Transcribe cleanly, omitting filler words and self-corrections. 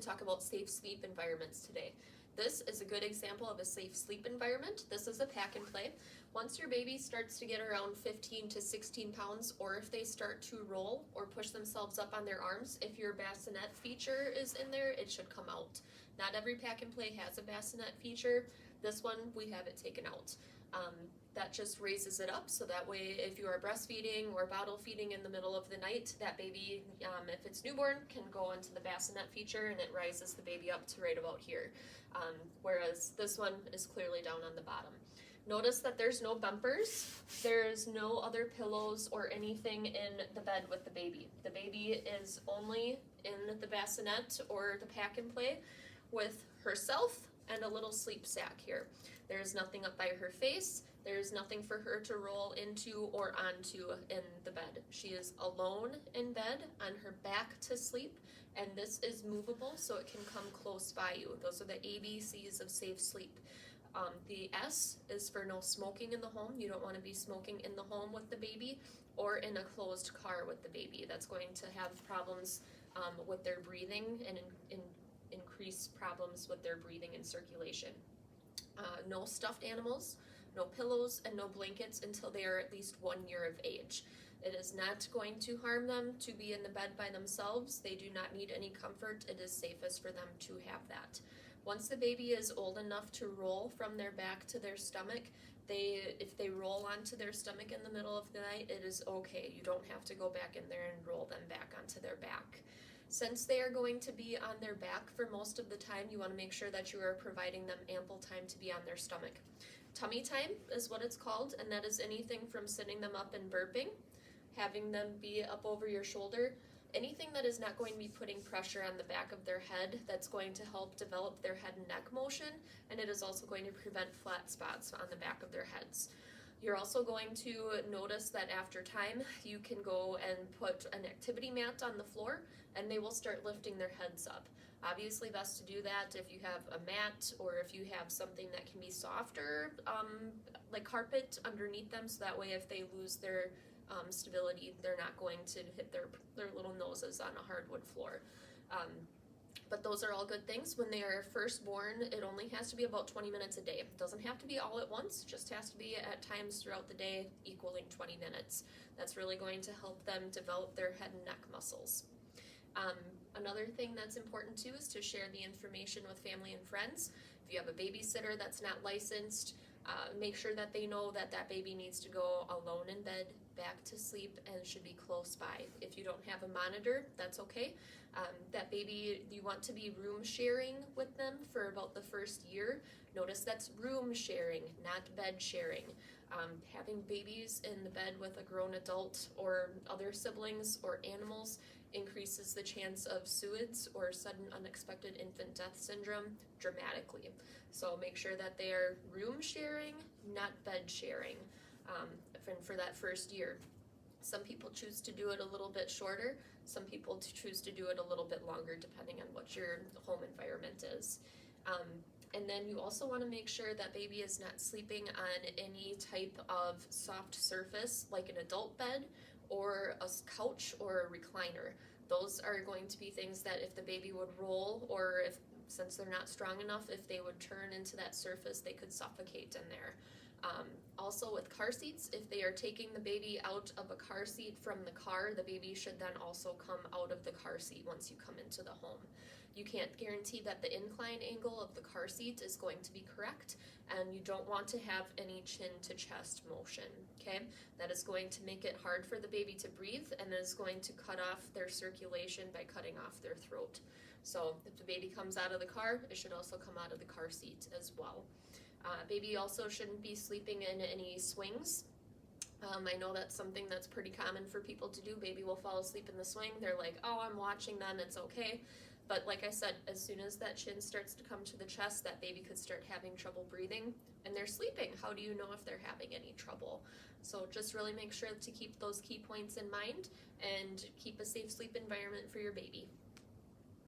talk about safe sleep environments today. This is a good example of a safe sleep environment. This is a pack and play. Once your baby starts to get around 15 to 16 pounds, or if they start to roll or push themselves up on their arms, if your bassinet feature is in there, it should come out. Not every pack and play has a bassinet feature. This one, we have it taken out. That just raises it up, so that way if you are breastfeeding or bottle feeding in the middle of the night, that baby, if it's newborn, can go into the bassinet feature and it rises the baby up to right about here. Whereas this one is clearly down on the bottom. Notice that there's no bumpers, there's no other pillows or anything in the bed with the baby. The baby is only in the bassinet or the pack and play with herself and a little sleep sack here. There's nothing up by her face. There's nothing for her to roll into or onto in the bed. She is alone in bed on her back to sleep, and this is movable so it can come close by you. Those are the ABCs of safe sleep. The S is for no smoking in the home. You don't want to be smoking in the home with the baby or in a closed car with the baby. That's going to have problems with their breathing and increase problems with their breathing and circulation. No stuffed animals, no pillows, and no blankets until they are at least 1 year of age. It is not going to harm them to be in the bed by themselves. They do not need any comfort. It is safest for them to have that. Once the baby is old enough to roll from their back to their stomach, if they roll onto their stomach in the middle of the night, it is okay. You don't have to go back in there and roll them back onto their back. Since they are going to be on their back for most of the time, you want to make sure that you are providing them ample time to be on their stomach. Tummy time is what it's called, and that is anything from sitting them up and burping, having them be up over your shoulder, anything that is not going to be putting pressure on the back of their head. That's going to help develop their head and neck motion, and it is also going to prevent flat spots on the back of their heads. You're also going to notice that after time, you can go and put an activity mat on the floor, and they will start lifting their heads up. Obviously, best to do that if you have a mat or if you have something that can be softer, like carpet underneath them, so that way if they lose their stability, they're not going to hit their little noses on a hardwood floor. But those are all good things. When they are first born, it only has to be about 20 minutes a day. It doesn't have to be all at once, just has to be at times throughout the day equaling 20 minutes. That's really going to help them develop their head and neck muscles. Another thing that's important too is to share the information with family and friends. If you have a babysitter that's not licensed, make sure that they know that that baby needs to go alone in bed, back to sleep, and should be close by. If you don't have a monitor, that's okay. That baby, you want to be room sharing with them for about the first year. Notice that's room sharing, not bed sharing. Having babies in the bed with a grown adult or other siblings or animals increases the chance of SUIDs or sudden unexpected infant death syndrome dramatically. So make sure that they are room sharing, not bed sharing, for that first year. Some people choose to do it a little bit shorter. Some people choose to do it a little bit longer, depending on what your home environment is. And then you also want to make sure that baby is not sleeping on any type of soft surface like an adult bed or a couch or a recliner. Those are going to be things that if the baby would roll, or if, since they're not strong enough, if they would turn into that surface, they could suffocate in there. Also with car seats, if they are taking the baby out of a car seat from the car, the baby should then also come out of the car seat once you come into the home. You can't guarantee that the incline angle of the car seat is going to be correct, and you don't want to have any chin to chest motion, okay? That is going to make it hard for the baby to breathe, and is going to cut off their circulation by cutting off their throat. So if the baby comes out of the car, it should also come out of the car seat as well. Baby also shouldn't be sleeping in any swings. I know that's something that's pretty common for people to do. Baby will fall asleep in the swing. They're like, oh, I'm watching them, it's okay. But like I said, as soon as that chin starts to come to the chest, that baby could start having trouble breathing, and they're sleeping. How do you know if they're having any trouble? So just really make sure to keep those key points in mind and keep a safe sleep environment for your baby.